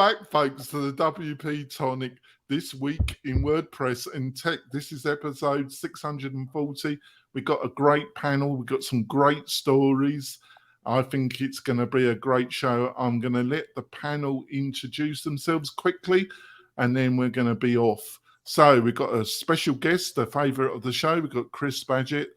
back, folks, to the WP-Tonic This Week in WordPress and Tech. This is episode 640. We've got a great panel. We've got some great stories. I think it's going to be a great show. I'm going to let the panel introduce themselves quickly, and then we're going to be off. So we've got a special guest, a favourite of the show. We've got Chris Badgett,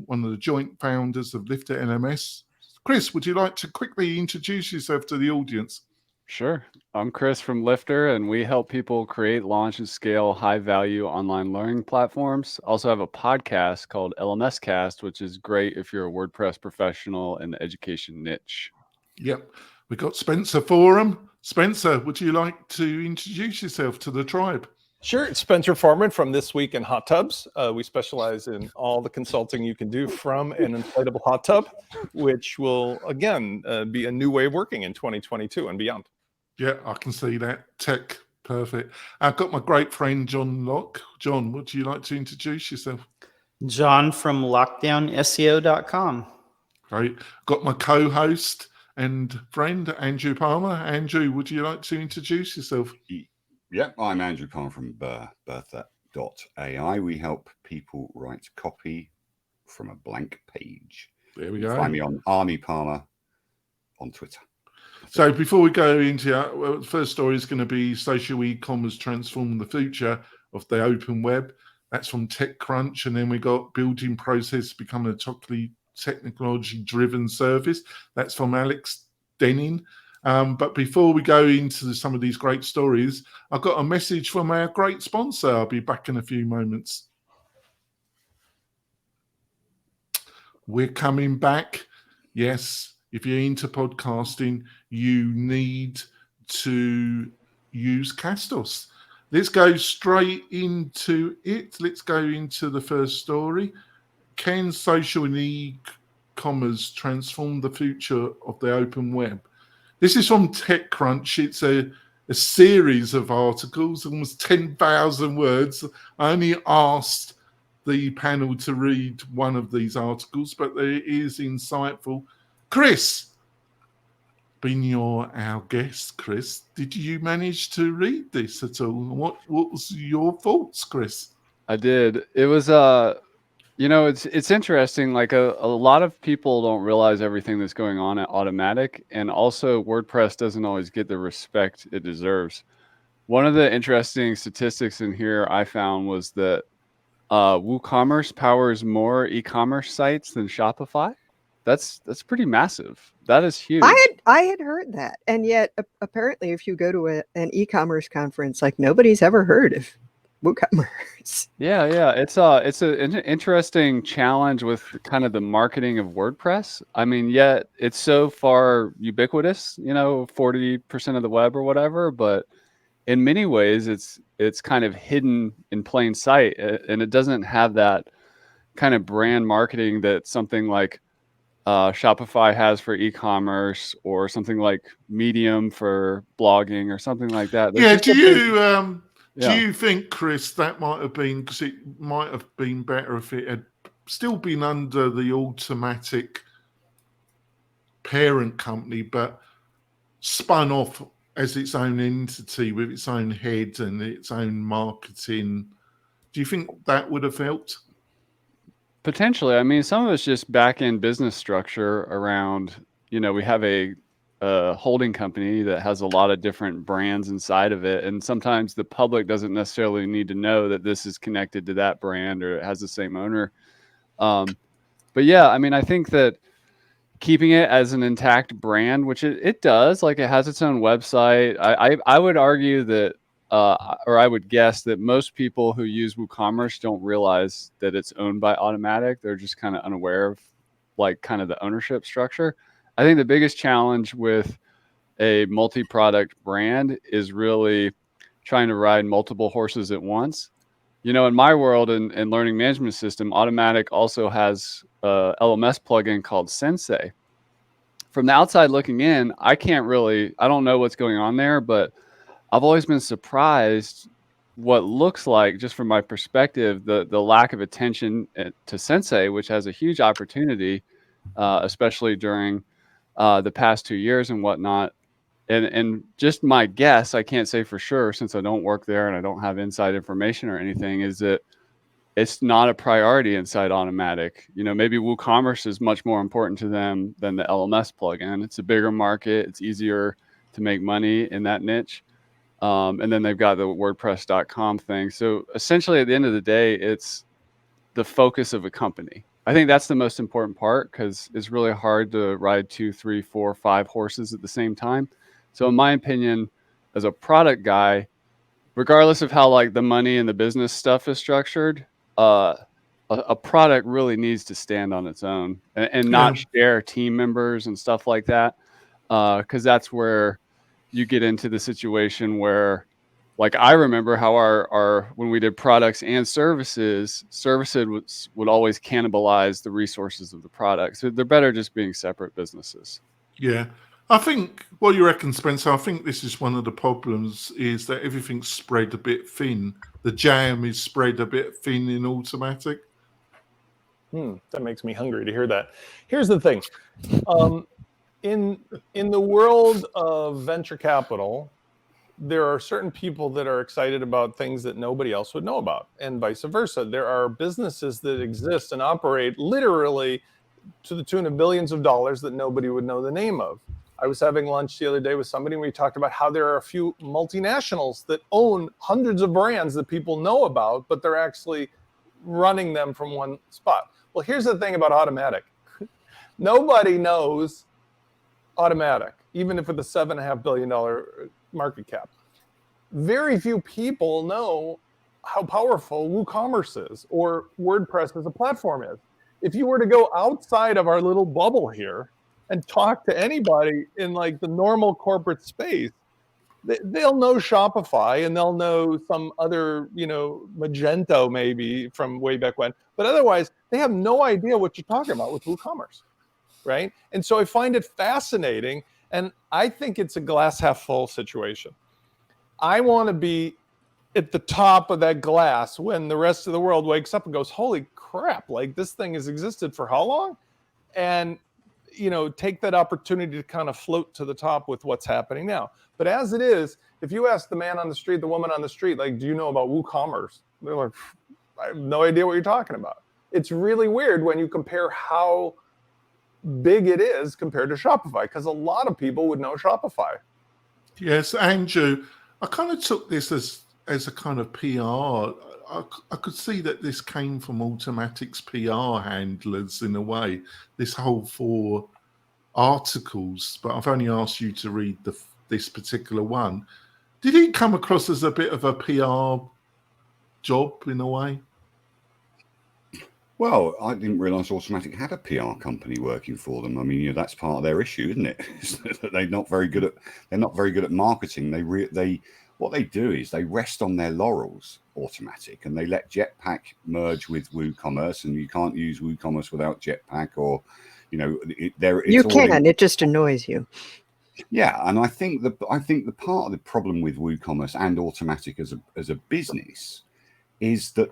one of the joint founders of Lifter LMS. Chris, would you like to quickly introduce yourself to the audience? Sure. I'm Chris from Lifter, and we help people create, launch, and scale high-value online learning platforms. Also have a podcast called LMS Cast, which is great if you're a WordPress professional in the education niche. Yep. We've got Spencer Forum. Spencer, would you like to introduce yourself to the tribe? Sure. It's Spencer Foreman from This Week in Hot Tubs. We specialize in all the consulting you can do from an inflatable hot tub, which will, again, be a new way of working in 2022 and beyond. Yeah, I can see that. Tech, perfect. I've got my great friend, John Locke. John, would you like to introduce yourself? John from LockdownSEO.com. Great. Got my co-host and friend, Andrew Palmer. Andrew, would you like to introduce yourself? Yeah, I'm Andrew Palmer from Bertha.ai. We help people write copy from a blank page. There we go. Find me on Army Palmer on Twitter. So before we go into our first story is going to be social e-commerce transform the future of the open web. That's from TechCrunch. And then we got building process becoming a totally technology-driven service. That's from Alex Denning. But before we go into some of these great stories, I've got a message from our great sponsor. I'll be back in a few moments. We're coming back. Yes, if you're into podcasting, you need to use Castos. Let's go straight into it. Let's go into the first story. Can social and e-commerce transform the future of the open web? This is from TechCrunch. It's a series of articles, almost 10,000 words. I only asked the panel to read one of these articles, but it is insightful. Chris, being our guest, Chris, did you manage to read this at all? What was your thoughts, Chris? I did. It was it's interesting. Like a lot of people don't realize everything that's going on at Automatic, and also WordPress doesn't always get the respect it deserves. One of the interesting statistics in here I found was that WooCommerce powers more e-commerce sites than Shopify. That's pretty massive. That is huge. I had heard that, and yet apparently, if you go to an e-commerce conference, like nobody's ever heard of WooCommerce. Yeah. It's an interesting challenge with kind of the marketing of WordPress. I mean, yet it's so far ubiquitous, 40% of the web or whatever, but in many ways it's kind of hidden in plain sight, and it doesn't have that kind of brand marketing that something like Shopify has for e-commerce, or something like Medium for blogging, or something like that. Do you think, Chris, that might have been, because it might have been better if it had still been under the Automatic parent company, but spun off as its own entity with its own head and its own marketing? Do you think that would have helped? Potentially. I mean, some of it's just back-end business structure around, we have a holding company that has a lot of different brands inside of it. And sometimes the public doesn't necessarily need to know that this is connected to that brand or it has the same owner. But yeah, I mean, I think that keeping it as an intact brand, which it does, like it has its own website. I would argue that, or I would guess that most people who use WooCommerce don't realize that it's owned by Automatic. They're just kind of unaware of like kind of the ownership structure. I think the biggest challenge with a multi-product brand is really trying to ride multiple horses at once. In my world and learning management system, Automatic also has a LMS plugin called Sensei. From the outside looking in, I don't know what's going on there, but I've always been surprised what looks like, just from my perspective, the lack of attention to Sensei, which has a huge opportunity, especially during the past 2 years and whatnot. And just my guess, I can't say for sure since I don't work there and I don't have inside information or anything, is that it's not a priority inside Automatic. You know, maybe WooCommerce is much more important to them than the LMS plugin. It's a bigger market. It's easier to make money in that niche. And then they've got the WordPress.com thing. So essentially, at the end of the day, it's the focus of a company. I think that's the most important part because it's really hard to ride 2, 3, 4, 5 horses at the same time. So in my opinion, as a product guy, regardless of how like the money and the business stuff is structured, a product really needs to stand on its own and not share team members and stuff like that. Because that's where you get into the situation where, like, I remember how our when we did products and services would always cannibalize the resources of the product. So they're better just being separate businesses. Yeah. I think, what do you reckon, Spencer? I think this is one of the problems, is that everything's spread a bit thin. The jam is spread a bit thin in Automatic. That makes me hungry to hear that. Here's the thing. In the world of venture capital, there are certain people that are excited about things that nobody else would know about, and vice versa. There are businesses that exist and operate literally to the tune of billions of dollars that nobody would know the name of. I was having lunch the other day with somebody, and we talked about how there are a few multinationals that own hundreds of brands that people know about, but they're actually running them from one spot. Well, here's the thing about Automatic. Nobody knows Automatic, even if with a $7.5 billion market cap. Very few people know how powerful WooCommerce is or WordPress as a platform is. If you were to go outside of our little bubble here and talk to anybody in like the normal corporate space, they'll know Shopify and they'll know some other, Magento maybe from way back when. But otherwise, they have no idea what you're talking about with WooCommerce, right? And so I find it fascinating, and I think it's a glass half full situation. I want to be at the top of that glass when the rest of the world wakes up and goes, holy crap, like this thing has existed for how long? And take that opportunity to kind of float to the top with what's happening now. But as it is, if you ask the man on the street, the woman on the street, like, do you know about WooCommerce? They're like, I have no idea what you're talking about. It's really weird when you compare how big it is compared to Shopify, because a lot of people would know Shopify. Yes, Andrew, I kind of took this as a kind of PR. I could see that this came from Automatic's PR handlers in a way, this whole 4 articles, but I've only asked you to read this particular one. Did it come across as a bit of a PR job in a way? Well, I didn't realise Automatic had a PR company working for them. I mean, that's part of their issue, isn't it? They're not very good at marketing. What they do is they rest on their laurels, Automatic, and they let Jetpack merge with WooCommerce, and you can't use WooCommerce without Jetpack, or it just annoys you. Yeah, and I think the part of the problem with WooCommerce and Automatic as a business is that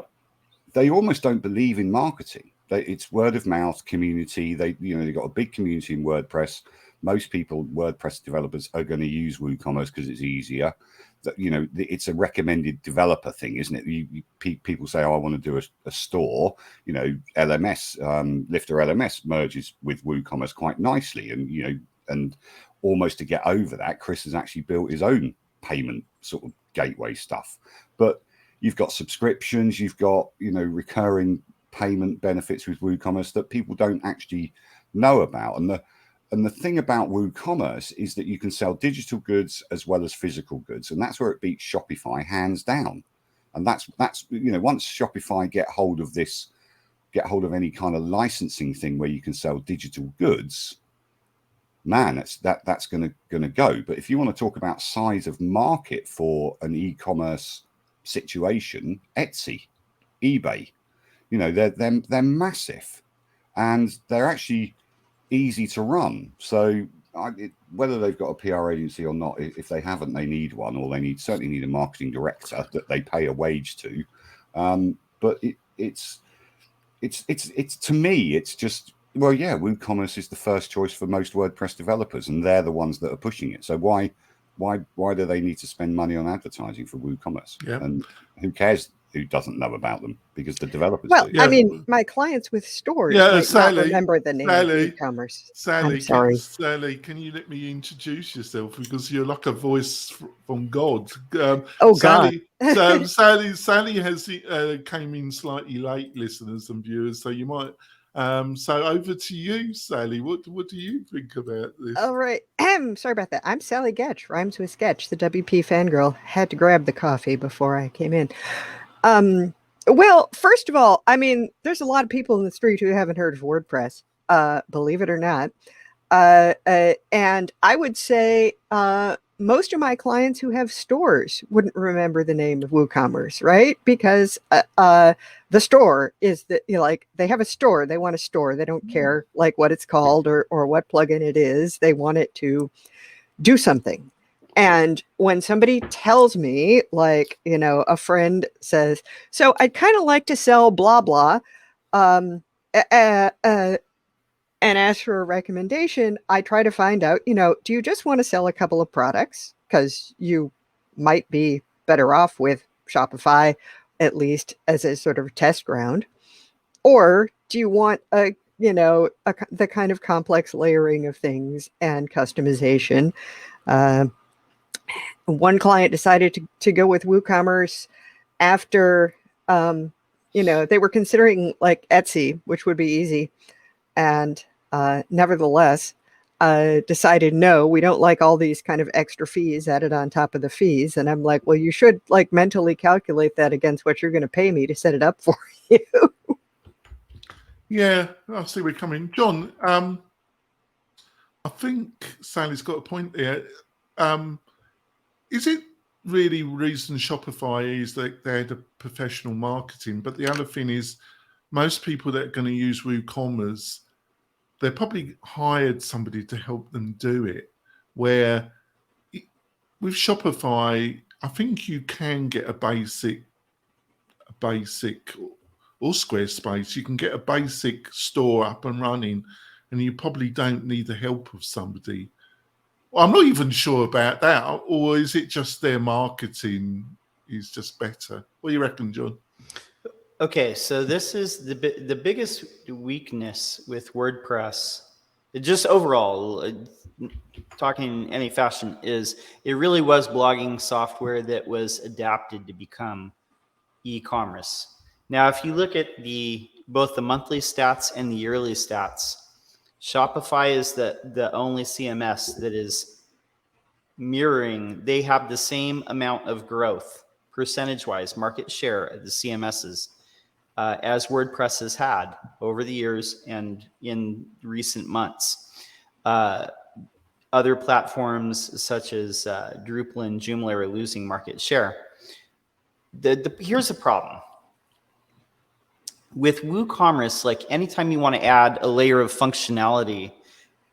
they almost don't believe in marketing. It's word of mouth, community. They've got a big community in WordPress. Most WordPress developers are going to use WooCommerce because it's easier. It's a recommended developer thing, isn't it? People say, "Oh, I want to do a store." LMS, Lifter LMS merges with WooCommerce quite nicely, and almost to get over that, Chris has actually built his own payment sort of gateway stuff. But you've got subscriptions, you've got recurring payment benefits with WooCommerce that people don't actually know about. And the thing about WooCommerce is that you can sell digital goods as well as physical goods, and that's where it beats Shopify hands down. And that's once Shopify get hold of any kind of licensing thing where you can sell digital goods, man, that's going to go. But if you want to talk about size of market for an e-commerce situation, Etsy, eBay, they're massive, and they're actually easy to run. So whether they've got a PR agency or not, if they haven't, they need one, or they certainly need a marketing director that they pay a wage to. But it's to me, it's just Well, yeah, WooCommerce is the first choice for most WordPress developers, and they're the ones that are pushing it. So why do they need to spend money on advertising for WooCommerce? Yeah. And who cares who doesn't know about them, because the developers Well, do. Yeah. I mean, my clients with stores Yeah, might not Sally, remember the name of Sally, e-commerce. Sally, I'm sorry. Sally, can you let me introduce yourself, because you're like a voice from God. Oh, Sally, God. Sally has came in slightly late, listeners and viewers. So you might. So over to you, Sally. What do you think about this? All right. Sorry about that. I'm Sally Getch, rhymes with sketch, the WP fangirl. Had to grab the coffee before I came in. Well, first of all, I mean, there's a lot of people in the street who haven't heard of WordPress, believe it or not. And I would say most of my clients who have stores wouldn't remember the name of WooCommerce, right? Because the store is like they have a store, they want a store, they don't care like what it's called or what plugin it is, they want it to do something. And when somebody tells me, like, a friend says, so I'd kind of like to sell blah, blah, and ask for a recommendation, I try to find out, do you just want to sell a couple of products? Because you might be better off with Shopify, at least as a sort of test ground. Or do you want the kind of complex layering of things and customization? One client decided to go with WooCommerce after, they were considering like Etsy, which would be easy. And nevertheless, decided, no, we don't like all these kind of extra fees added on top of the fees. And I'm like, well, you should like mentally calculate that against what you're going to pay me to set it up for you. Yeah, I see we're coming. John, I think Sally's got a point there. Is it really reason Shopify is that they're the professional marketing? But the other thing is, most people that are going to use WooCommerce, they probably hired somebody to help them do it. Where with Shopify, I think you can get a basic or Squarespace, you can get a basic store up and running, and you probably don't need the help of somebody. Well, I'm not even sure about that. Or is it just their marketing is just better? What do you reckon, John? Okay, so this is the biggest weakness with WordPress, just overall, talking in any fashion, is it really was blogging software that was adapted to become e-commerce. Now, if you look at both the monthly stats and the yearly stats, Shopify is the only CMS that is mirroring. They have the same amount of growth, percentage-wise, market share of the CMSs as WordPress has had over the years and in recent months. Other platforms such as Drupal and Joomla are losing market share. Here's the problem. With WooCommerce, like anytime you want to add a layer of functionality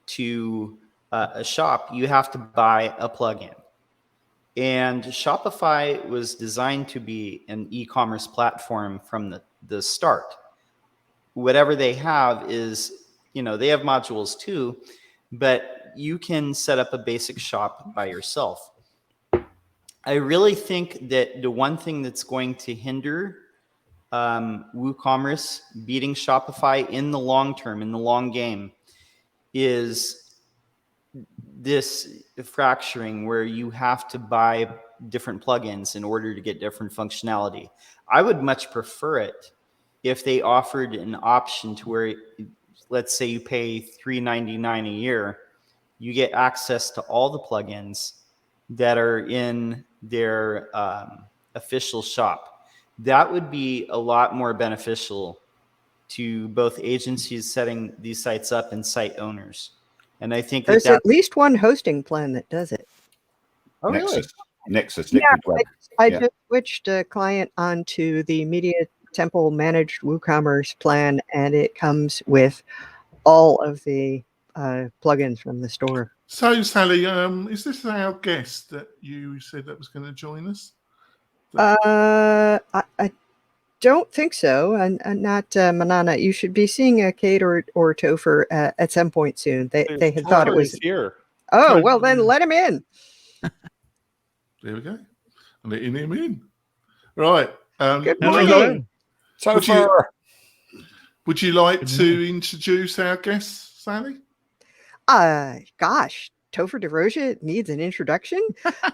to a shop, you have to buy a plugin. And Shopify was designed to be an e-commerce platform from the start. Whatever they have is, they have modules too, but you can set up a basic shop by yourself. I really think that the one thing that's going to hinder WooCommerce beating Shopify in the long term, in the long game, is this fracturing where you have to buy different plugins in order to get different functionality. I would much prefer it if they offered an option to where, let's say you pay $3.99 a year, you get access to all the plugins that are in their official shop. That would be a lot more beneficial to both agencies setting these sites up and site owners. And I think There's at least one hosting plan that does it. Oh, really? Nexus, Yeah, Liquid Web. I just switched a client onto the Media Temple managed WooCommerce plan, and it comes with all of the plugins from the store. So, Sally, is this our guest that you said that was going to join us? don't think so. And not Manana. You should be seeing Kate or Topher at some point soon. They had thought it Topher was is here. Oh, well, then let him in. There we go. I'm letting him in. Right. Good Hello, morning. hello. Topher. Would you like Good to introduce our guest, Sally? Gosh, Topher DeRosia needs an introduction.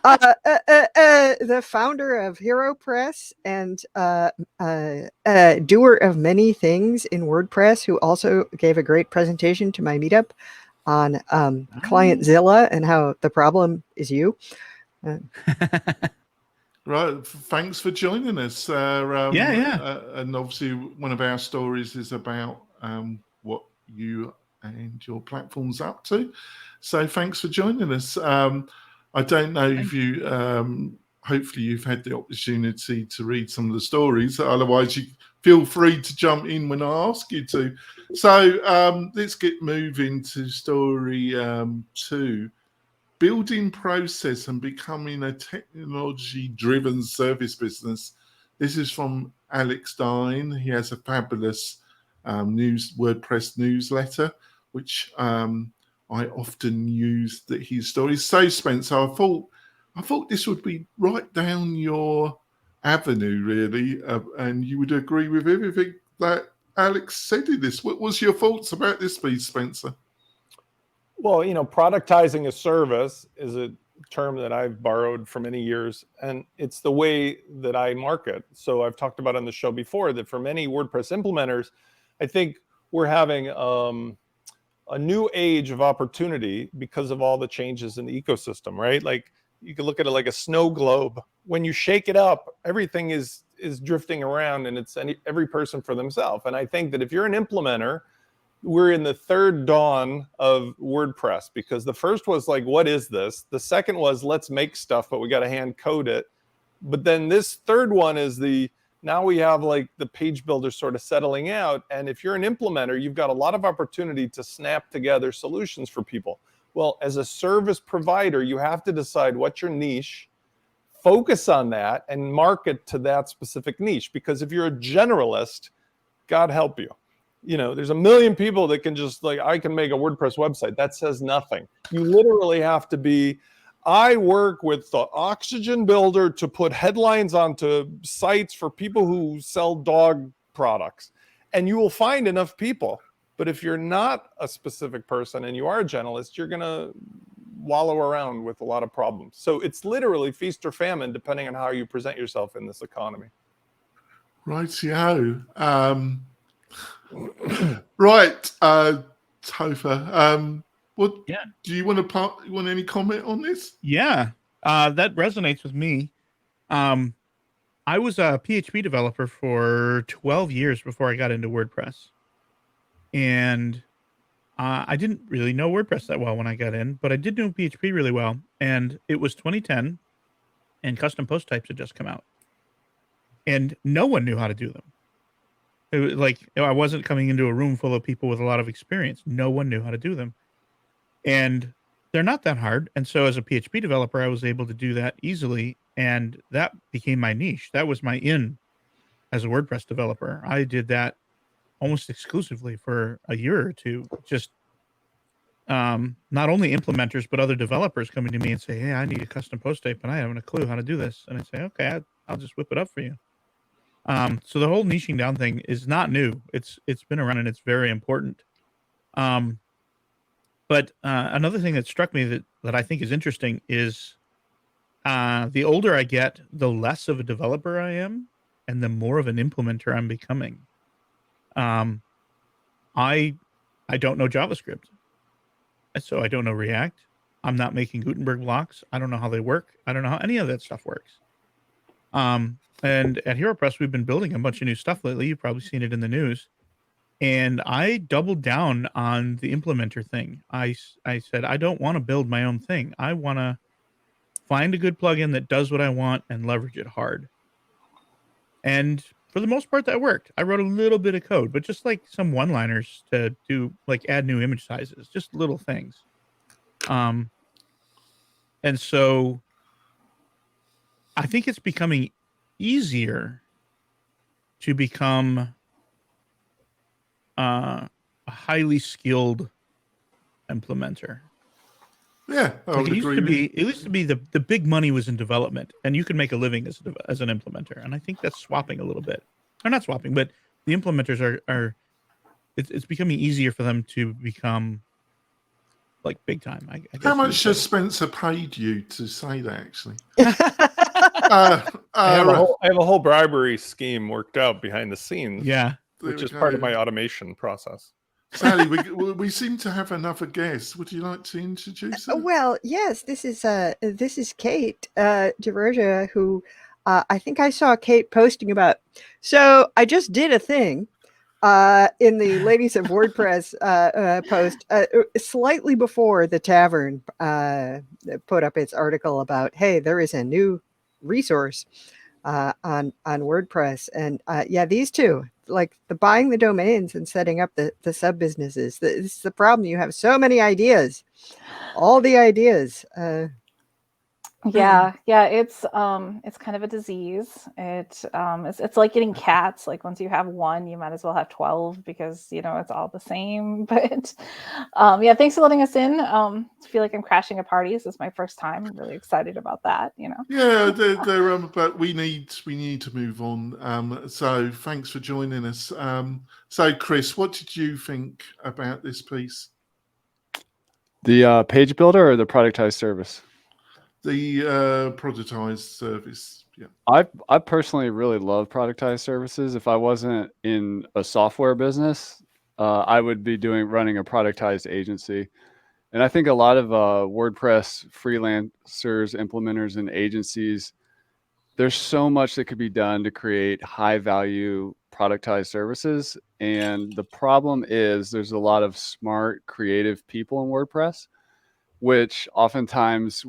The founder of HeroPress and doer of many things in WordPress, who also gave a great presentation to my meetup on ClientZilla and how the problem is you. Right. Thanks for joining us. Yeah. And obviously, one of our stories is about what you and your platform's up to. So thanks for joining us. I don't know if you, hopefully you've had the opportunity to read some of the stories. Otherwise, you feel free to jump in when I ask you to. So let's get moving to story 2. Building process and becoming a technology-driven service business. This is from Alex Dine. He has a fabulous WordPress newsletter, which I often use his stories. So, Spencer, I thought this would be right down your avenue, really, and you would agree with everything that Alex said in this. What was your thoughts about this piece, Spencer? Well, productizing a service is a term that I've borrowed for many years, and it's the way that I market. So I've talked about on the show before that for many WordPress implementers, I think we're having a new age of opportunity because of all the changes in the ecosystem, right? Like you can look at it like a snow globe. When you shake it up, everything is drifting around, and it's every person for themselves. And I think that if you're an implementer, we're in the third dawn of WordPress, because the first was like, what is this? The second was, let's make stuff, but we got to hand code it. But then this third one is now we have like the page builder sort of settling out. And if you're an implementer, you've got a lot of opportunity to snap together solutions for people. Well, as a service provider, you have to decide what's your niche, focus on that, and market to that specific niche. Because if you're a generalist, God help you. There's a million people that can just I can make a WordPress website. That says nothing. You literally have to be, I work with the Oxygen Builder to put headlines onto sites for people who sell dog products. And you will find enough people. But if you're not a specific person and you are a generalist, you're going to wallow around with a lot of problems. So it's literally feast or famine, depending on how you present yourself in this economy. Righty-ho. Right, Topher. Do you want any comment on this? Yeah, that resonates with me. I was a PHP developer for 12 years before I got into WordPress. And I didn't really know WordPress that well when I got in, but I did know PHP really well. And it was 2010, and custom post types had just come out. And no one knew how to do them. It was like, I wasn't coming into a room full of people with a lot of experience. No one knew how to do them. And they're not that hard. And so as a PHP developer, I was able to do that easily. And that became my niche. That was my in as a WordPress developer. I did that almost exclusively for a year or two. Just not only implementers, but other developers coming to me and say, hey, I need a custom post type and I haven't a clue how to do this. And I say, okay, I'll just whip it up for you. So the whole niching down thing is not new. It's been around and it's very important. But another thing that struck me that I think is interesting is the older I get, the less of a developer I am, and the more of an implementer I'm becoming. I don't know JavaScript, so I don't know React. I'm not making Gutenberg blocks. I don't know how they work. I don't know how any of that stuff works. And at HeroPress, we've been building a bunch of new stuff lately. You've probably seen it in the news. And I doubled down on the implementer thing. I said, I don't want to build my own thing. I want to find a good plugin that does what I want and leverage it hard. And for the most part, that worked. I wrote a little bit of code, but just like some one-liners to do, like add new image sizes, just little things. And so I think it's becoming easier to become a highly skilled implementer. Yeah, I Like would it used agree to with be, it used to be the big money was in development, and you could make a living as an implementer. And I think that's swapping a little bit. Or not swapping, but the implementers are it's becoming easier for them to become like big time. I guess How you would much has say. Spencer paid you to say that, actually? I have Right. a whole bribery scheme worked out behind the scenes, Yeah. There which we is part of go. my automation process. Sally, we seem to have another guest. Would you like to introduce her? Well, yes, this is Kate DeRoja, who I think I saw Kate posting about. So I just did a thing in the Ladies of WordPress post slightly before the Tavern put up its article about, hey, there is a new resource on WordPress, and yeah, these two, like the buying the domains and setting up the sub businesses. This is the problem. You have so many ideas, all the ideas. Yeah, it's kind of a disease. It's like getting cats. Like once you have one, you might as well have 12 because it's all the same. But yeah, thanks for letting us in. I feel like I'm crashing a party. This is my first time. I'm really excited about that. Yeah, but we need to move on. So thanks for joining us. So Chris, what did you think about this piece? The page builder or the productized service? The productized service. Yeah. I personally really love productized services. If I wasn't in a software business, I would be running a productized agency. And I think a lot of WordPress freelancers, implementers, and agencies, there's so much that could be done to create high value productized services. And the problem is there's a lot of smart, creative people in WordPress, which oftentimes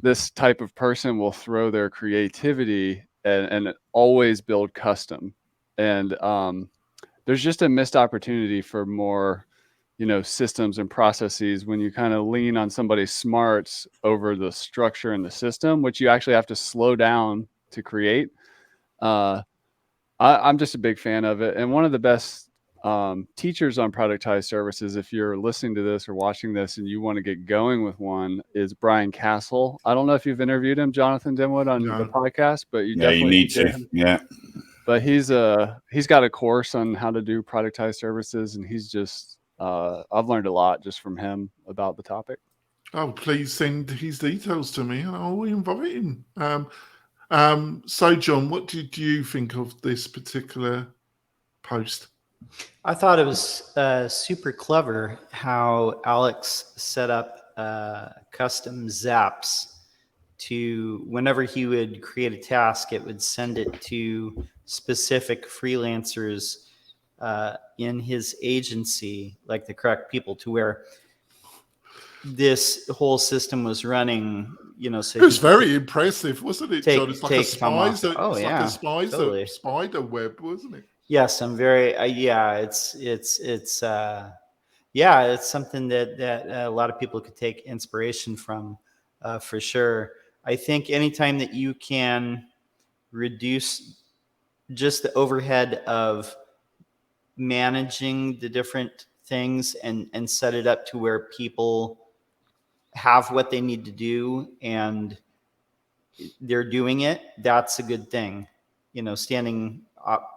this type of person will throw their creativity and always build custom. And there's just a missed opportunity for more, systems and processes when you kind of lean on somebody's smarts over the structure and the system, which you actually have to slow down to create. I'm just a big fan of it. And one of the best teachers on productized services, if you're listening to this or watching this and you want to get going with one, is Brian Castle. I don't know if you've interviewed him, Jonathan Dimwood, on the podcast, but you definitely need to. Yeah. But he's got a course on how to do productized services, and he's just I've learned a lot just from him about the topic. Oh, please send his details to me and I'll invite him. So John, what did you think of this particular post? I thought it was super clever how Alex set up custom zaps to, whenever he would create a task, it would send it to specific freelancers in his agency, like the correct people, to where this whole system was running. So it was very impressive, wasn't it, John? It's like a spider. like a spider web, wasn't it? Yes, I'm very. It's something that a lot of people could take inspiration from, for sure. I think anytime that you can reduce just the overhead of managing the different things and set it up to where people have what they need to do and they're doing it, that's a good thing.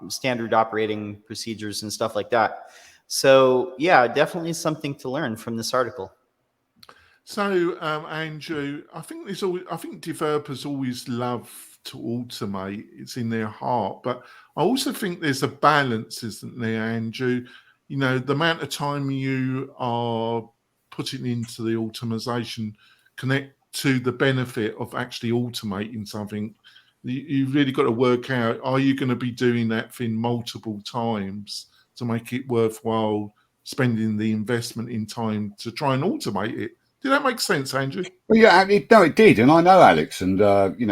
Standard operating procedures and stuff like that. So yeah, definitely something to learn from this article. So Andrew, I think developers always love to automate. It's in their heart, but I also think there's a balance, isn't there, Andrew? The amount of time you are putting into the automation connect to the benefit of actually automating something. You've really got to work out, are you going to be doing that thing multiple times to make it worthwhile spending the investment in time to try and automate it? Did that make sense, Andrew? Well, yeah, it did, and I know Alex, and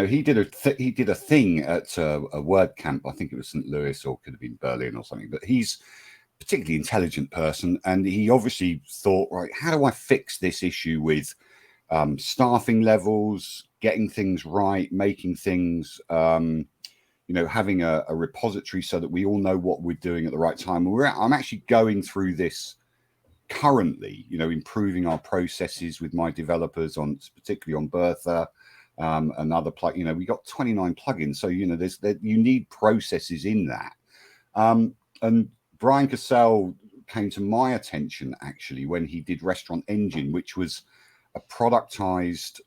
he did a thing at a WordCamp. I think it was St. Louis or could have been Berlin or something. But he's a particularly intelligent person, and he obviously thought, right, how do I fix this issue with staffing levels, getting things right, making things you know, having a repository so that we all know what we're doing at the right time. I'm actually going through this currently, you know, improving our processes with my developers on, particularly on Bertha, and other you know, we got 29 plugins. So, you know, you need processes in that. And Brian Cassell came to my attention actually when he did Restaurant Engine, which was a productized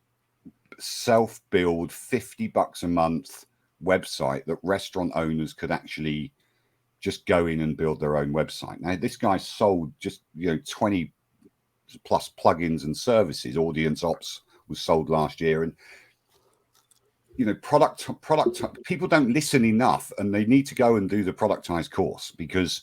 self-build $50 a month website that restaurant owners could actually just go in and build their own website. Now, this guy sold just, you know, 20 plus plugins and services. Audience Ops was sold last year. And, you know, product people don't listen enough, and they need to go and do the productized course, because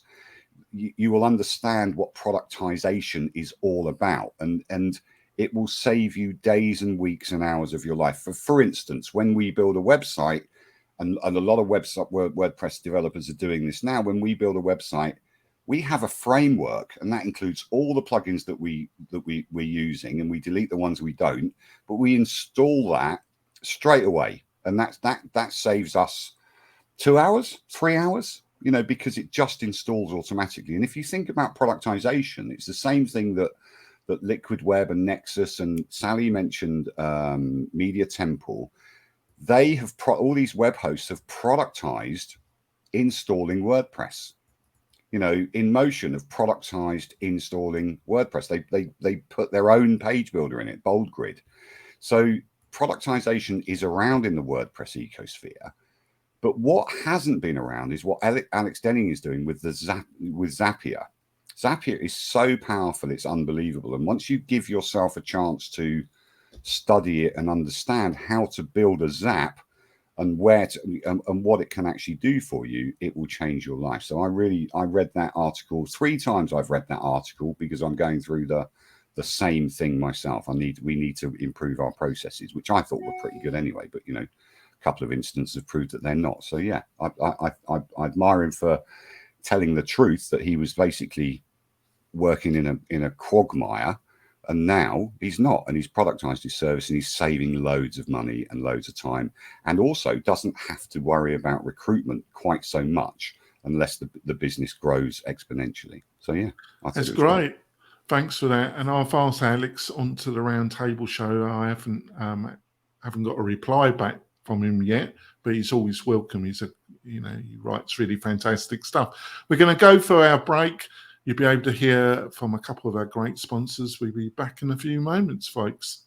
you will understand what productization is all about. And it will save you days and weeks and hours of your life. For instance, when we build a website, and a lot of WordPress developers are doing this now, when we build a website, we have a framework, and that includes all the plugins that we're using, and we delete the ones we don't, but we install that straight away. And that saves us 2 hours, 3 hours, you know, because it just installs automatically. And if you think about productization, it's the same thing that Liquid Web and Nexus, and Sally mentioned Media Temple. They have all these web hosts have productized installing WordPress. You know, InMotion have productized installing WordPress. They put their own page builder in it, Bold Grid. So productization is around in the WordPress ecosphere. But what hasn't been around is what Alex Denning is doing with Zapier. Zapier is so powerful, it's unbelievable. And once you give yourself a chance to study it and understand how to build a Zap and and what it can actually do for you, it will change your life. So I read that article 3 times. I've read that article because I'm going through the same thing myself. We need to improve our processes, which I thought were pretty good anyway, but you know, a couple of instances have proved that they're not. So yeah, I admire him for telling the truth, that he was basically working in a quagmire, and now he's not, and he's productized his service, and he's saving loads of money and loads of time, and also doesn't have to worry about recruitment quite so much unless the business grows exponentially. So yeah, that's great. Thanks for that. And I've asked Alex onto the roundtable show. I haven't got a reply back from him yet, but he's always welcome. He writes really fantastic stuff. We're going to go for our break. You'll be able to hear from a couple of our great sponsors. We'll be back in a few moments, folks.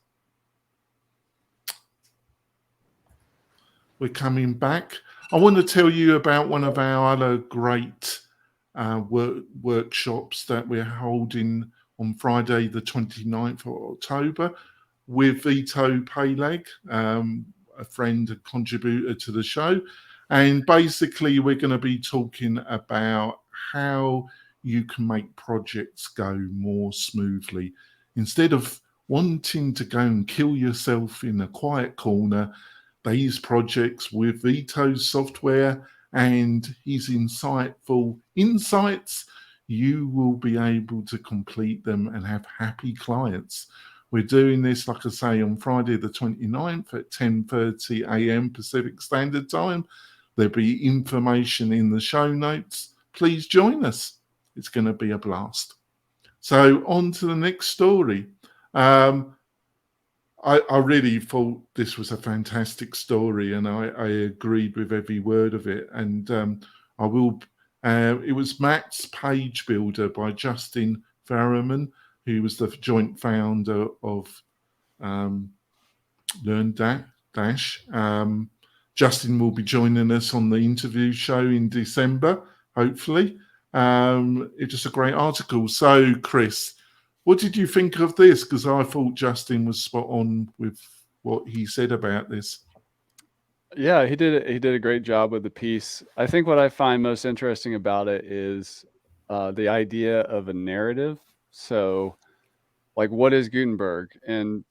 We're coming back. I want to tell you about one of our other great workshops that we're holding on Friday, the 29th of October, with Vito Peleg, a friend and contributor to the show. And basically, we're going to be talking about how you can make projects go more smoothly. Instead of wanting to go and kill yourself in a quiet corner, these projects with Vito's software and his insightful insights, you will be able to complete them and have happy clients. We're doing this, like I say, on Friday the 29th at 10:30 a.m. Pacific Standard Time. There'll be information in the show notes. Please join us. It's going to be a blast. So on to the next story. I really thought this was a fantastic story, and I agreed with every word of it. And it was Matt's Page Builder by Justin Ferriman, who was the joint founder of Learn Dash. Justin will be joining us on the interview show in December, hopefully. It's just a great article. So, Chris, what did you think of this? Because I thought Justin was spot on with what he said about this. Yeah, he did a great job with the piece. I think what I find most interesting about it is the idea of a narrative. So, like, what is Gutenberg? And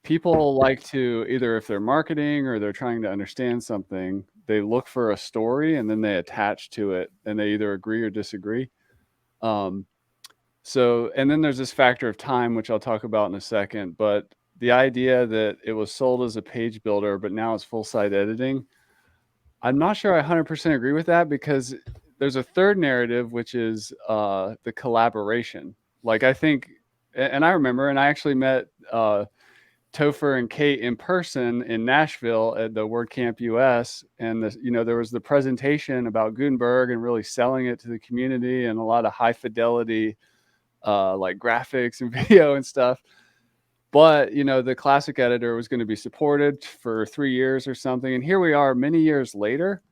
people like to, either if they're marketing or they're trying to understand something, they look for a story and then they attach to it, and they either agree or disagree. So, and then there's this factor of time, which I'll talk about in a second, but the idea that it was sold as a page builder, but now it's full site editing. I'm not sure I 100% agree with that, because there's a third narrative, which is the collaboration. Like, I think, and I remember, and I actually met Topher and Kate in person in Nashville at the WordCamp US, and there was the presentation about Gutenberg and really selling it to the community, and a lot of high fidelity like graphics and video and stuff. But the classic editor was going to be supported for 3 years or something, and here we are many years later,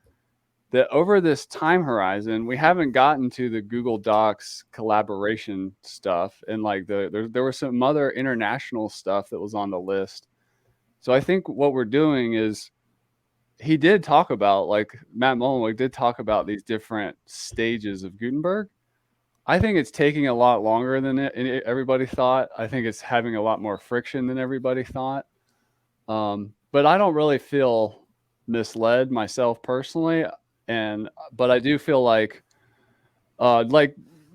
that over this time horizon, we haven't gotten to the Google Docs collaboration stuff, and like there was some other international stuff that was on the list. So I think what we're doing is, he did talk about, like Matt Mullenweg did talk about these different stages of Gutenberg. I think it's taking a lot longer than everybody thought. I think it's having a lot more friction than everybody thought. But I don't really feel misled myself personally. But I do feel like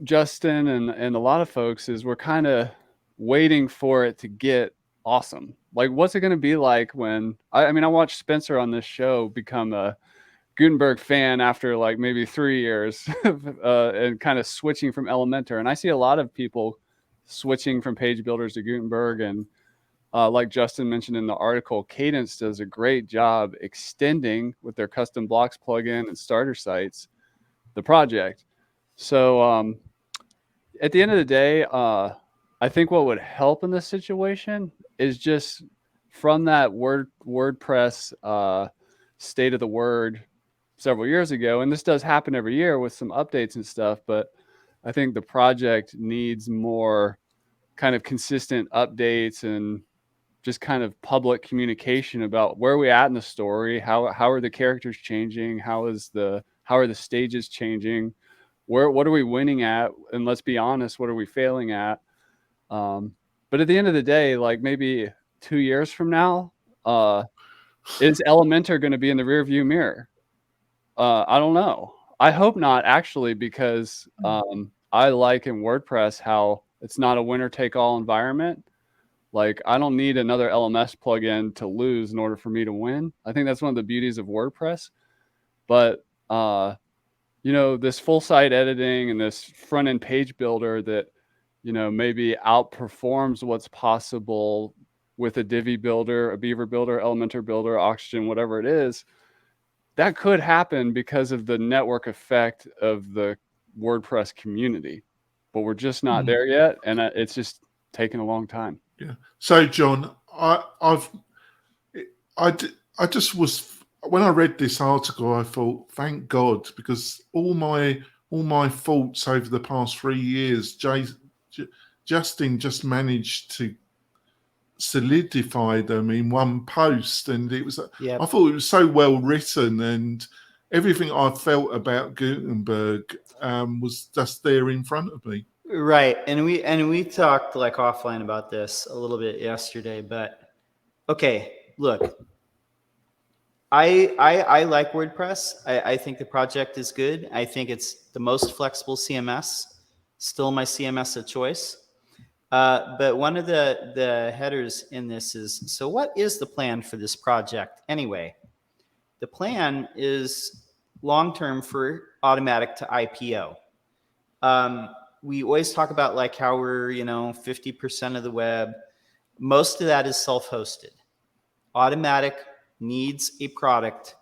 Justin and a lot of folks, is we're kind of waiting for it to get awesome. Like, what's it going to be like when I watched Spencer on this show become a Gutenberg fan after like maybe 3 years and kind of switching from Elementor. And I see a lot of people switching from page builders to Gutenberg. And like Justin mentioned in the article, Cadence does a great job extending with their custom blocks plugin and starter sites the project. So at the end of the day, I think what would help in this situation is just from that WordPress state of the word several years ago, and this does happen every year with some updates and stuff, but I think the project needs more kind of consistent updates and just kind of public communication about where we at in the story, how are the characters changing, how are the stages changing, what are we winning at, and let's be honest, what are we failing at? But at the end of the day, like maybe 2 years from now, is Elementor going to be in the rear view mirror? I don't know. I hope not, actually, because I like in WordPress how it's not a winner-take-all environment. Like, I don't need another LMS plugin to lose in order for me to win. I think that's one of the beauties of WordPress. But, this full-site editing and this front-end page builder that, maybe outperforms what's possible with a Divi builder, a Beaver builder, Elementor builder, Oxygen, whatever it is, that could happen because of the network effect of the WordPress community, but we're just not there yet, and it's just taking a long time. Yeah. So, John, I just was, when I read this article, I thought, thank God, because all my thoughts over the past 3 years, Justin just managed to solidify them in one post, and it was I thought it was so well written, and everything I felt about Gutenberg was just there in front of me. Right, and we talked like offline about this a little bit yesterday, but okay, look, I like WordPress. I think the project is good. I think it's the most flexible CMS, still my CMS of choice. But one of the headers in this is, so what is the plan for this project anyway? The plan is long-term for Automatic to IPO. We always talk about like how we're, 50% of the web. Most of that is self-hosted. Automatic needs a product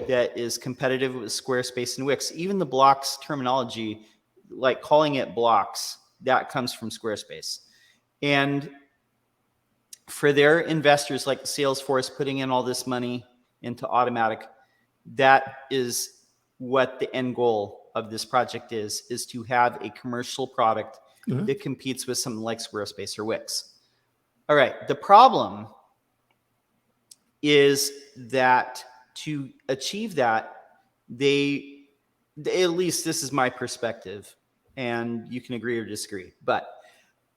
that is competitive with Squarespace and Wix. Even the blocks terminology, like calling it blocks, that comes from Squarespace. And for their investors like Salesforce putting in all this money into Automatic, that is what the end goal of this project is to have a commercial product that competes with something like Squarespace or Wix. All right, the problem is that to achieve that, at least this is my perspective, and you can agree or disagree, but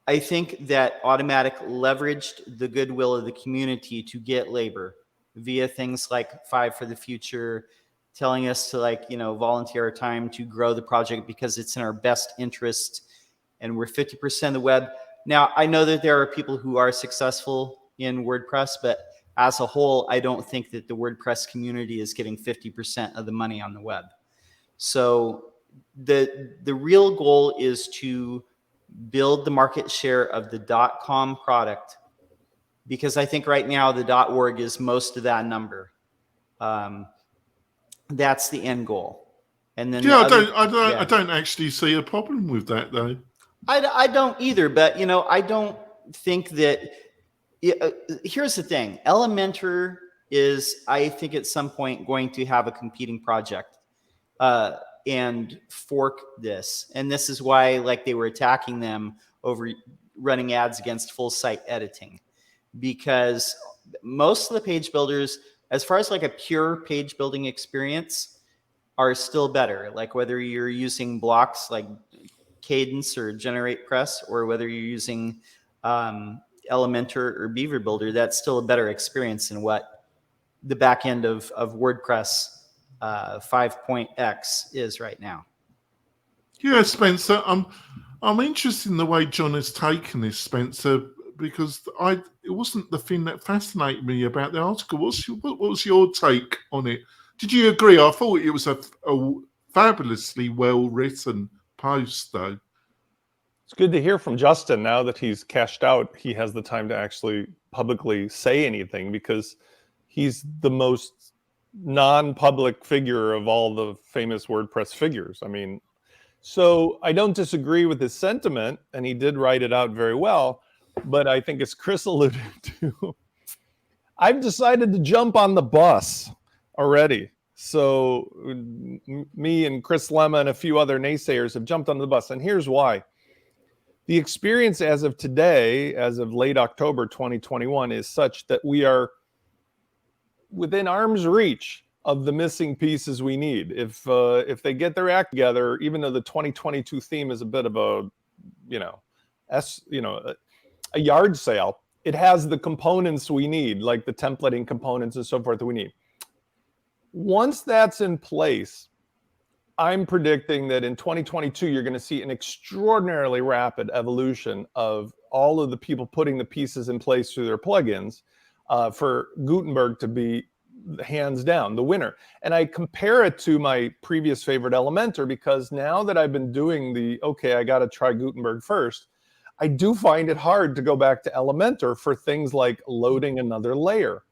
I think that Automatic leveraged the goodwill of the community to get labor via things like Five for the Future, telling us to volunteer our time to grow the project because it's in our best interest, and we're 50% of the web. Now, I know that there are people who are successful in WordPress, but as a whole, I don't think that the WordPress community is getting 50% of the money on the web. So the real goal is to build the market share of the .com product, because I think right now the .org is most of that number. That's the end goal. And then Yeah, I don't actually see a problem with that, though. I don't either, but I don't think that. Here's the thing: Elementor is, I think, at some point going to have a competing project and fork this, and this is why, like, they were attacking them over running ads against full site editing, because most of the page builders, as far as like a pure page building experience, are still better. Like whether you're using blocks like Cadence or GeneratePress, or whether you're using Elementor or Beaver Builder, that's still a better experience than what the back end of WordPress 5.x is right now. Yeah, Spencer, I'm interested in the way John has taken this, Spencer, because it wasn't the thing that fascinated me about the article. What was your take on it? Did you agree? I thought it was a fabulously well written post, though. It's good to hear from Justin. Now that he's cashed out, he has the time to actually publicly say anything, because he's the most non-public figure of all the famous WordPress figures. I mean, so I don't disagree with his sentiment, and he did write it out very well. But I think, as Chris alluded to, I've decided to jump on the bus already. So me and Chris Lemma and a few other naysayers have jumped on the bus, and here's why. The experience as of today, as of late October 2021, is such that we are within arm's reach of the missing pieces we need. If they get their act together, even though the 2022 theme is a bit of a, a yard sale, it has the components we need, like the templating components and so forth that we need. Once that's in place, I'm predicting that in 2022, you're going to see an extraordinarily rapid evolution of all of the people putting the pieces in place through their plugins for Gutenberg to be hands down the winner. And I compare it to my previous favorite Elementor, because now that I've been doing I got to try Gutenberg first, I do find it hard to go back to Elementor for things like loading another layer.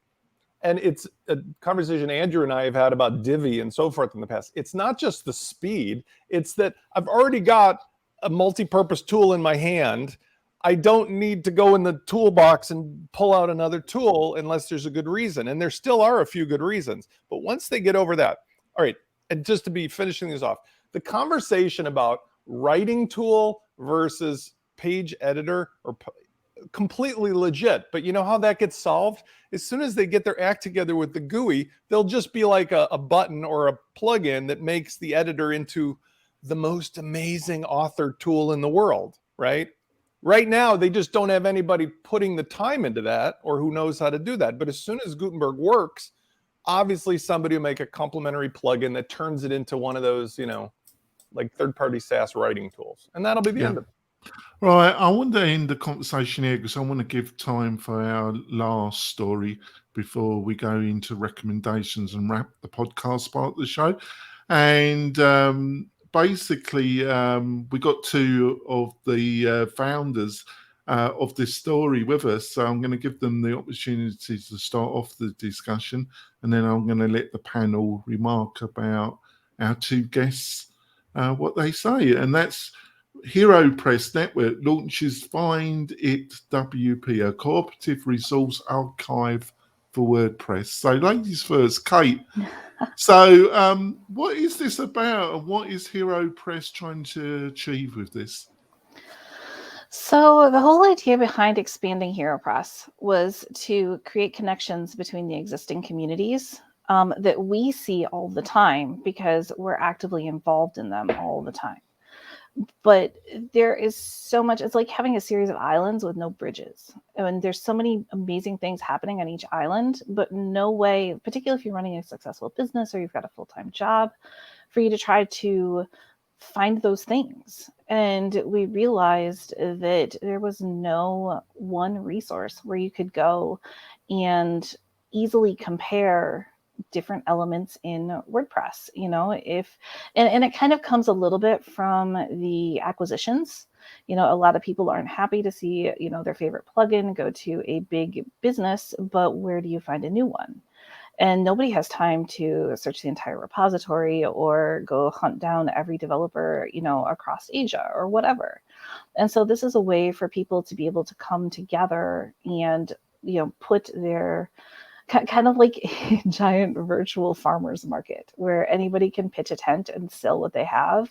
And it's a conversation Andrew and I have had about Divi and so forth in the past. It's not just the speed, it's that I've already got a multi-purpose tool in my hand. I don't need to go in the toolbox and pull out another tool unless there's a good reason. And there still are a few good reasons. But once they get over that, all right, and just to be finishing this off, the conversation about writing tool versus page editor or completely legit. But you know how that gets solved? As soon as they get their act together with the GUI, they'll just be like a button or a plugin that makes the editor into the most amazing author tool in the world, right? Right now, they just don't have anybody putting the time into that or who knows how to do that. But as soon as Gutenberg works, obviously somebody will make a complementary plugin that turns it into one of those, like third-party SaaS writing tools. And that'll be the end of it. Right, I want to end the conversation here because I want to give time for our last story before we go into recommendations and wrap the podcast part of the show. And basically, we got two of the founders of this story with us. So I'm going to give them the opportunity to start off the discussion, and then I'm going to let the panel remark about our two guests, what they say. And that's HeroPress Network launches Find It WP, a cooperative resource archive for WordPress. So ladies first, Kate. So what is this about, and what is HeroPress trying to achieve with this? So the whole idea behind expanding HeroPress was to create connections between the existing communities that we see all the time because we're actively involved in them all the time. But there is so much, it's like having a series of islands with no bridges. And there's so many amazing things happening on each island, but no way, particularly if you're running a successful business or you've got a full-time job, for you to try to find those things. And we realized that there was no one resource where you could go and easily compare different elements in WordPress, you know, and it kind of comes a little bit from the acquisitions. You know, a lot of people aren't happy to see, you know, their favorite plugin go to a big business, but where do you find a new one? And nobody has time to search the entire repository or go hunt down every developer, you know, across Asia or whatever. And so this is a way for people to be able to come together and, you know, put their kind of like a giant virtual farmers market where anybody can pitch a tent and sell what they have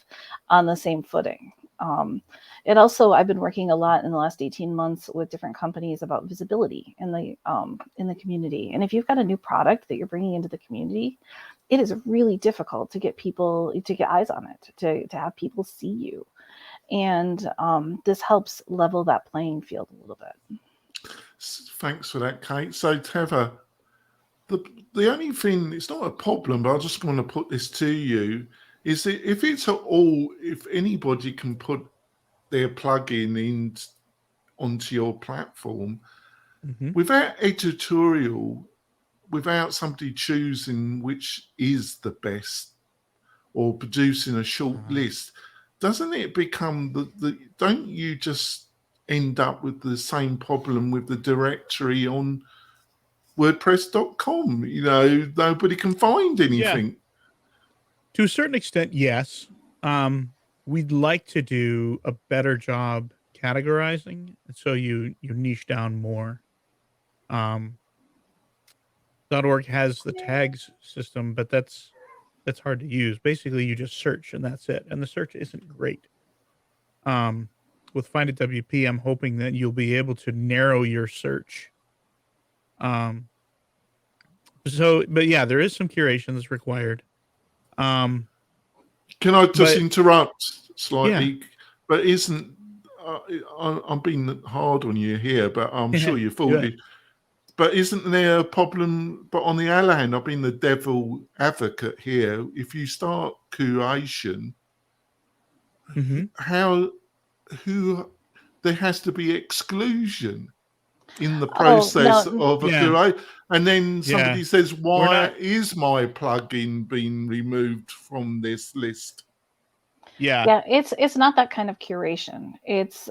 on the same footing. It also, I've been working a lot in the last 18 months with different companies about visibility in the community. And if you've got a new product that you're bringing into the community, it is really difficult to get people to get eyes on it, to have people see you. And this helps level that playing field a little bit. Thanks for that, Kate. So, Teva, the only thing, it's not a problem, but I just want to put this to you, is that if anybody can put their plugin onto your platform, without editorial, without somebody choosing which is the best or producing a short list, doesn't it become don't you just end up with the same problem with the directory on WordPress.com? You know, nobody can find anything. Yeah. To a certain extent, yes. We'd like to do a better job categorizing, so you niche down more. .org has the tags system, but that's hard to use. Basically, you just search and that's it, and the search isn't great. With Find It WP, I'm hoping that you'll be able to narrow your search. But yeah, there is some curation that's required. Can I just interrupt slightly? Yeah. But isn't I'm being hard on you here, but I'm sure you're fully. But isn't there a problem? But on the other hand, I've been the devil advocate here. If you start curation, there has to be exclusion in the process of a curation. And then somebody says, why is my plugin being removed from this list? Yeah, it's not that kind of curation. It's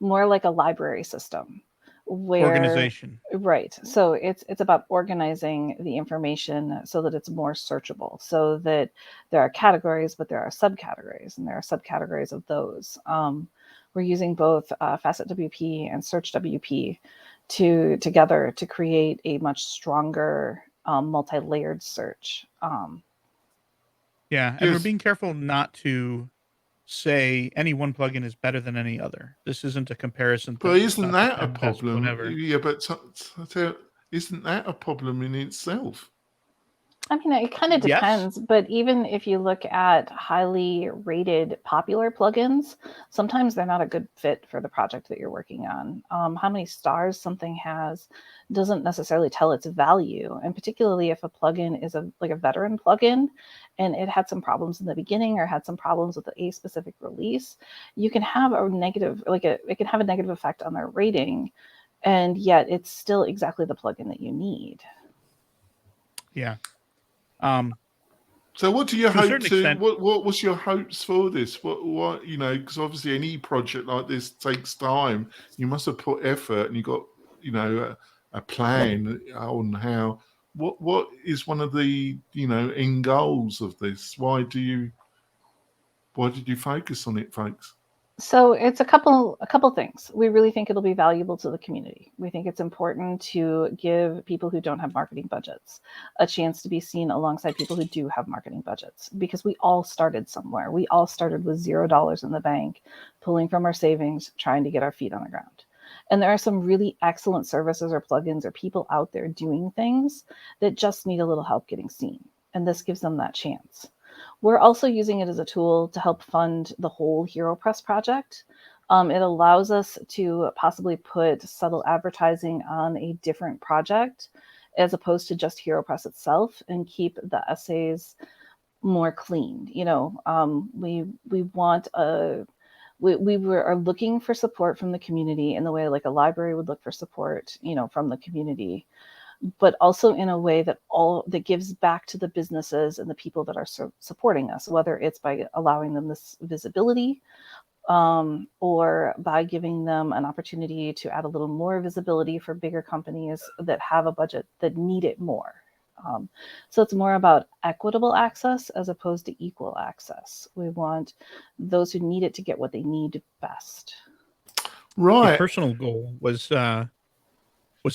more like a library system. Organization. Right. So it's about organizing the information so that it's more searchable, so that there are categories, but there are subcategories, and there are subcategories of those. We're using both Facet WP and Search WP together to create a much stronger multi-layered search. And we're being careful not to say any one plugin is better than any other. This isn't a comparison. But isn't that a problem? Whatever. Yeah, but isn't that a problem in itself? I mean, it kind of depends, but even if you look at highly rated popular plugins, sometimes they're not a good fit for the project that you're working on. How many stars something has doesn't necessarily tell its value. And particularly if a plugin is like a veteran plugin and it had some problems in the beginning or had some problems with a specific release, you can have a negative, it can have a negative effect on their rating, and yet it's still exactly the plugin that you need. Yeah. So what do you hope to? What was your hopes for this? What you know? Because obviously any project like this takes time. You must have put effort, and you got a plan on how. What is one of the end goals of this? Why did you focus on it, folks? So it's a couple things. We really think it'll be valuable to the community. We think it's important to give people who don't have marketing budgets a chance to be seen alongside people who do have marketing budgets, because we all started somewhere. We all started with $0 in the bank, pulling from our savings, trying to get our feet on the ground. And there are some really excellent services or plugins or people out there doing things that just need a little help getting seen. And this gives them that chance. We're also using it as a tool to help fund the whole HeroPress project. It allows us to possibly put subtle advertising on a different project as opposed to just HeroPress itself, and keep the essays more clean. We are looking for support from the community in the way like a library would look for support, from the community. but also in a way that gives back to the businesses and the people that are supporting us, whether it's by allowing them this visibility, or by giving them an opportunity to add a little more visibility for bigger companies that have a budget that need it more. So it's more about equitable access as opposed to equal access. We want those who need it to get what they need best. Right. My personal goal was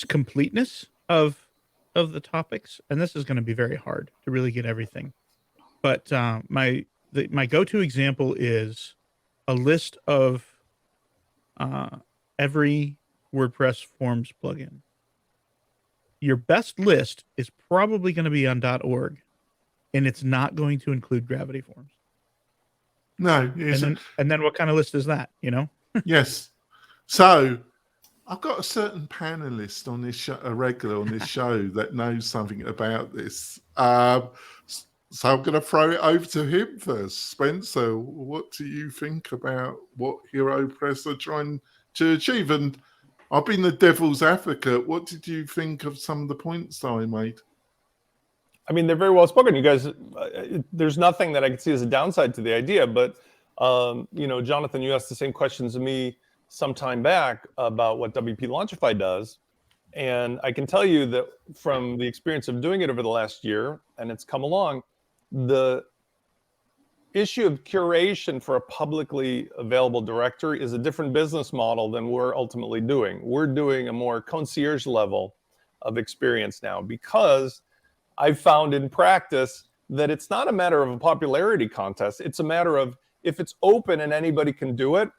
completeness of the topics, and this is going to be very hard to really get everything. But my go-to example is a list of every WordPress forms plugin. Your best list is probably going to be on .org, and it's not going to include Gravity Forms. No. And then what kind of list is that, you know? Yes. So I've got a certain panelist on this show, a regular on this show, that knows something about this. So I'm going to throw it over to him first. Spencer, what do you think about what HeroPress are trying to achieve? And I've been the devil's advocate. What did you think of some of the points that I made? I mean, they're very well spoken. You guys, there's nothing that I can see as a downside to the idea. But, Jonathan, you asked the same questions to me some time back about what WP Launchify does. And I can tell you that from the experience of doing it over the last year, and it's come along, the issue of curation for a publicly available directory is a different business model than we're ultimately doing. We're doing a more concierge level of experience now, because I've found in practice that it's not a matter of a popularity contest. It's a matter of, if it's open and anybody can do it,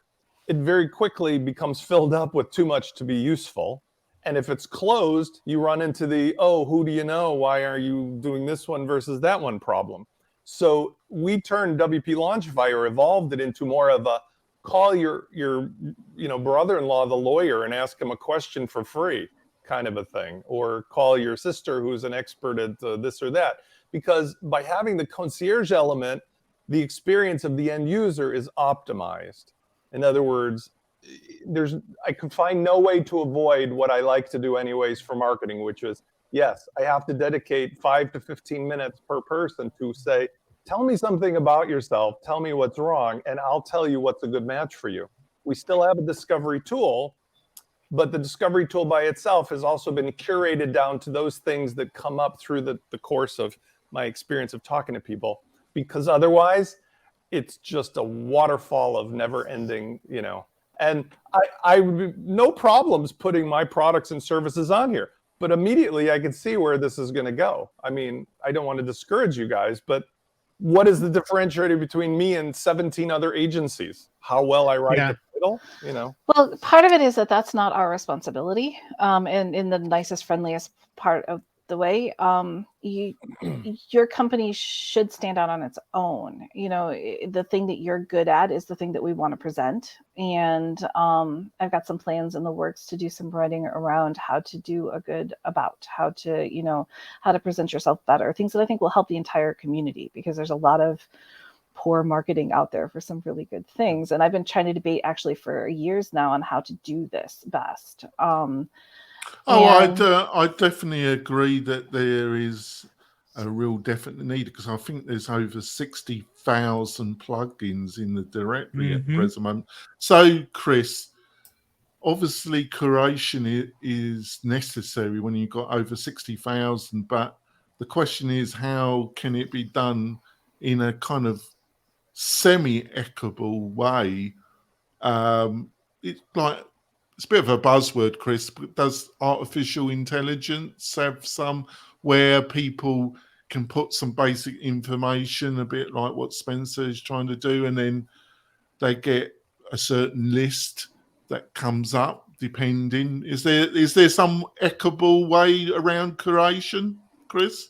it very quickly becomes filled up with too much to be useful. And if it's closed, you run into the, oh, who do you know? Why are you doing this one versus that one problem? So we turned WP Launchify, or evolved it into more of a call your brother-in-law, the lawyer, and ask him a question for free kind of a thing, or call your sister who's an expert at this or that. Because by having the concierge element, the experience of the end user is optimized. In other words, I could find no way to avoid what I like to do anyways for marketing, which is, yes, I have to dedicate 5 to 15 minutes per person to say, tell me something about yourself, tell me what's wrong, and I'll tell you what's a good match for you. We still have a discovery tool, but the discovery tool by itself has also been curated down to those things that come up through the course of my experience of talking to people, because otherwise it's just a waterfall of never ending, and I no problems putting my products and services on here, but immediately I can see where this is going to go. I mean, I don't want to discourage you guys, but what is the differentiator between me and 17 other agencies? How well I write the title, Well, part of it is that that's not our responsibility. And in the nicest, friendliest part of the way, your company should stand out on its own. The thing that you're good at is the thing that we want to present. And I've got some plans in the works to do some writing around how to do a good about, how to present yourself better, things that I think will help the entire community, because there's a lot of poor marketing out there for some really good things. And I've been trying to debate actually for years now on how to do this best. I definitely agree that there is a real definite need, because I think there's over 60,000 plugins in the directory at the present moment. So, Chris, obviously curation is necessary when you've got over 60,000, but the question is, how can it be done in a kind of semi-equitable way? It's a bit of a buzzword, Chris, but does artificial intelligence have some where people can put some basic information, a bit like what Spencer is trying to do, and then they get a certain list that comes up depending? Is there some equitable way around curation, Chris?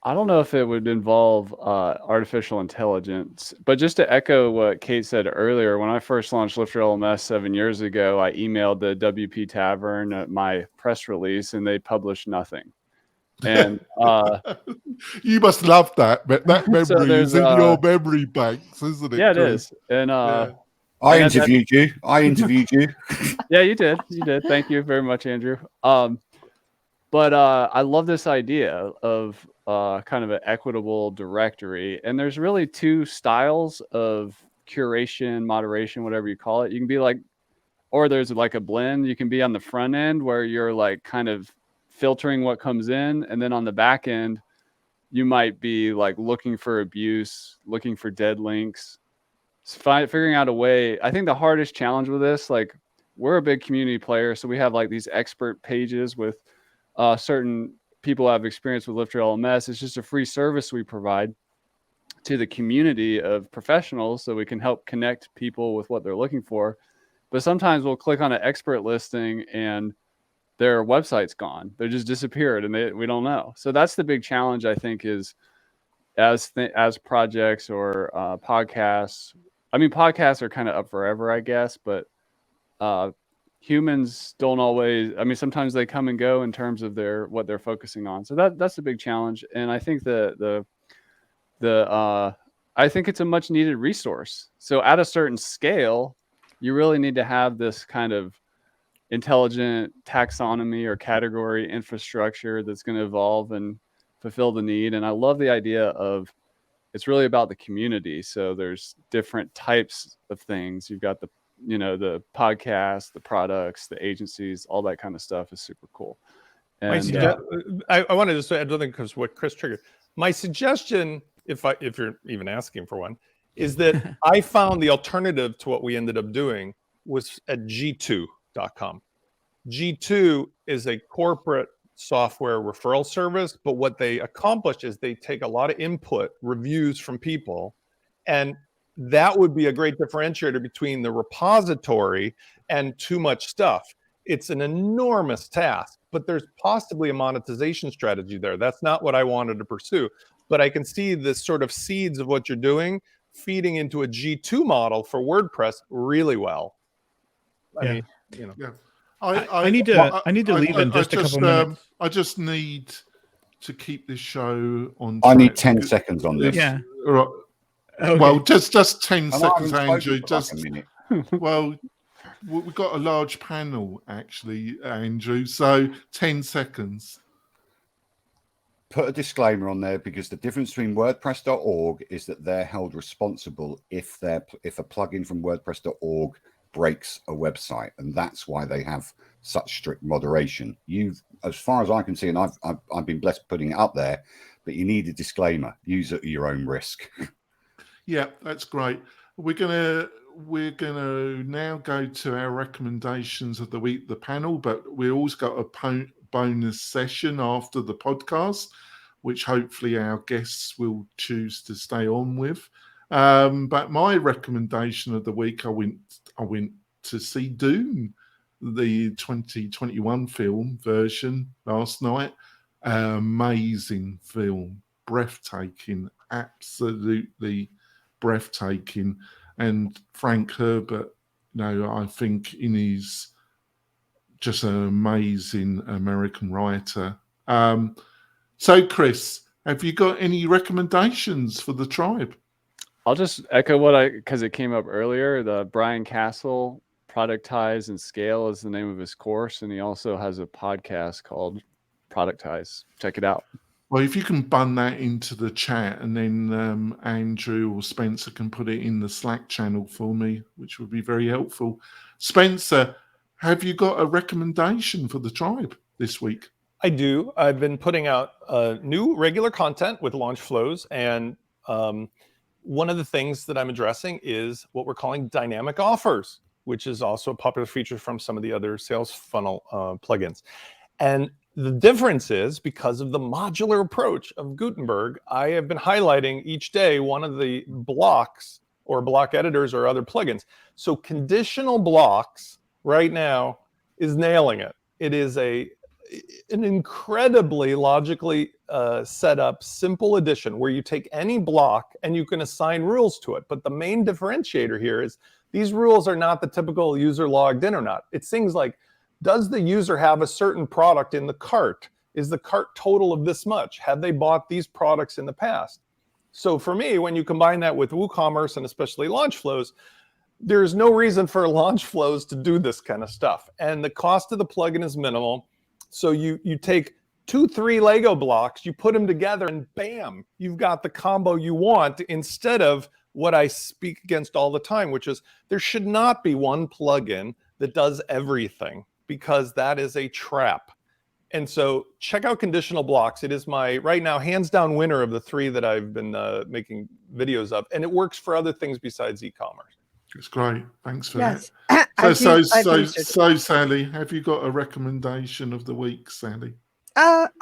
I don't know if it would involve artificial intelligence, but just to echo what Kate said earlier, when I first launched Lifter LMS 7 years ago, I emailed the WP Tavern my press release, and they published nothing. And you must love that. That memory so is in your memory banks, isn't it? Yeah, it Chris? is. And I interviewed you. Yeah, you did. You did. Thank you very much, Andrew. But I love this idea of kind of an equitable directory. And there's really two styles of curation, moderation, whatever you call it. You can be like, or there's like a blend. You can be on the front end where you're like kind of filtering what comes in. And then on the back end, you might be like looking for abuse, looking for dead links, figuring out a way. I think the hardest challenge with this, like we're a big community player. So we have like these expert pages with certain people have experience with Lifter LMS. It's just a free service we provide to the community of professionals so we can help connect people with what they're looking for. But sometimes we'll click on an expert listing and their website's gone. They just disappeared and we don't know. So that's the big challenge, I think, is as projects or podcasts. I mean, podcasts are kind of up forever, I guess, but humans don't always, I mean, sometimes they come and go in terms of what they're focusing on. So that's a big challenge. And I think I think it's a much needed resource. So at a certain scale, you really need to have this kind of intelligent taxonomy or category infrastructure that's going to evolve and fulfill the need. And I love the idea of it's really about the community. So there's different types of things. You've got the podcasts, the products, the agencies, all that kind of stuff is super cool. And I wanted to say, I don't think because what Chris triggered. My suggestion, if you're even asking for one, is that I found the alternative to what we ended up doing was at G2.com. G2 is a corporate software referral service, but what they accomplish is they take a lot of input, reviews from people, and that would be a great differentiator between the repository and too much stuff. It's an enormous task, but there's possibly a monetization strategy there. That's not what I wanted to pursue, but I can see the sort of seeds of what you're doing feeding into a G2 model for WordPress really well. I mean, Yeah. I need to leave in just a couple minutes. I just need to keep this show on I track. need 10 seconds on this. Yeah. Right. Okay. Well, just 10 And I seconds, haven't Andrew. spoken for like a minute. Well, we've got a large panel, actually, Andrew. So 10 seconds. Put a disclaimer on there because the difference between WordPress.org is that they're held responsible if a plugin from WordPress.org breaks a website, and that's why they have such strict moderation. As far as I can see, and I've been blessed putting it up there, but you need a disclaimer. Use it at your own risk. Yeah, that's great. We're gonna now go to our recommendations of the week, the panel, but we also got a bonus session after the podcast, which hopefully our guests will choose to stay on with. But my recommendation of the week, I went to see Dune, the 2021 film version last night. Amazing film, breathtaking, absolutely breathtaking. And Frank Herbert, I think he's just an amazing American writer. So, Chris, have you got any recommendations for the tribe? I'll just echo because it came up earlier, the Brian Castle, Productize and Scale is the name of his course. And he also has a podcast called Productize. Check it out. Well, if you can bun that into the chat and then Andrew or Spencer can put it in the Slack channel for me, which would be very helpful. Spencer, have you got a recommendation for the tribe this week? I do. I've been putting out new regular content with launch flows, and one of the things that I'm addressing is what we're calling dynamic offers, which is also a popular feature from some of the other sales funnel plugins. And the difference is because of the modular approach of Gutenberg, I have been highlighting each day one of the blocks or block editors or other plugins. So conditional blocks right now is nailing it. It is an incredibly logically set up simple addition where you take any block and you can assign rules to it. But the main differentiator here is these rules are not the typical user logged in or not. It's things like, does the user have a certain product in the cart? Is the cart total of this much? Have they bought these products in the past? So for me, when you combine that with WooCommerce and especially launch flows, there's no reason for launch flows to do this kind of stuff. And the cost of the plugin is minimal. So you take 2-3 Lego blocks, you put them together, and bam, you've got the combo you want, instead of what I speak against all the time, which is there should not be one plugin that does everything, because that is a trap. And so check out Conditional Blocks. It is my, right now, hands down winner of the 3 that I've been making videos of. And it works for other things besides e-commerce. It's great. Thanks for Yes. that. I've used it. So, Sally, have you got a recommendation of the week, Sally?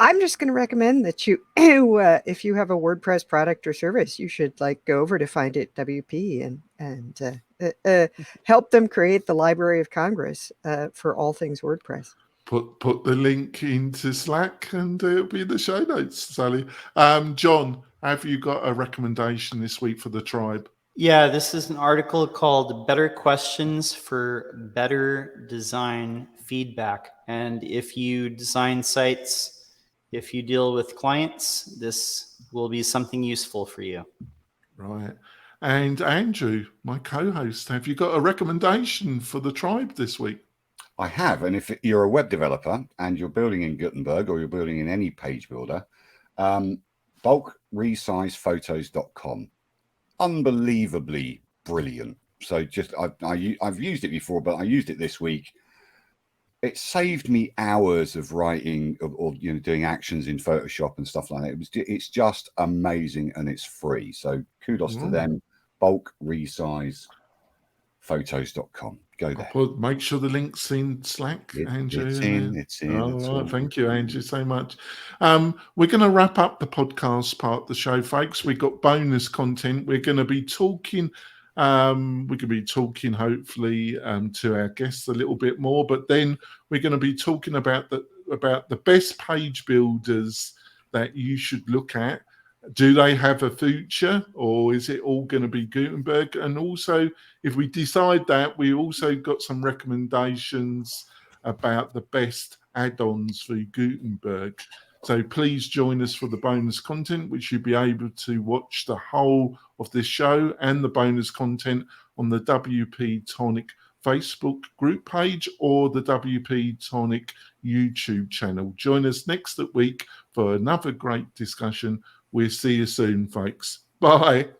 I'm just going to recommend that you, if you have a WordPress product or service, you should go over to Find It WP and help them create the Library of Congress for all things WordPress. Put the link into Slack and it'll be in the show notes, Sally. John, have you got a recommendation this week for the tribe? Yeah, this is an article called Better Questions for Better Design Feedback. And if you design sites, if you deal with clients, this will be something useful for you. Right. And Andrew, my co-host, have you got a recommendation for the tribe this week? I have, and if you're a web developer and you're building in Gutenberg or you're building in any page builder, bulkresizePhotos.com. Unbelievably brilliant. So just I've used it before, but I used it this week. It saved me hours of writing or doing actions in Photoshop and stuff like that. It's just amazing, and it's free. So kudos to them. bulkresizePhotos.com. Go there. Make sure the link's in Slack, Andrew. It's in. All right. Thank you, Andrew, so much. We're going to wrap up the podcast part of the show, folks. We've got bonus content. We're going to be talking. Hopefully to our guests a little bit more, but then we're going to be talking about the best page builders that you should look at. Do they have a future, or is it all going to be Gutenberg? And also, if we decide that, we also got some recommendations about the best add-ons for Gutenberg. So please join us for the bonus content, which you'll be able to watch the whole of this show and the bonus content on the WP-Tonic Facebook group page or the WP-Tonic YouTube channel. Join us next week for another great discussion. We'll see you soon, folks. Bye.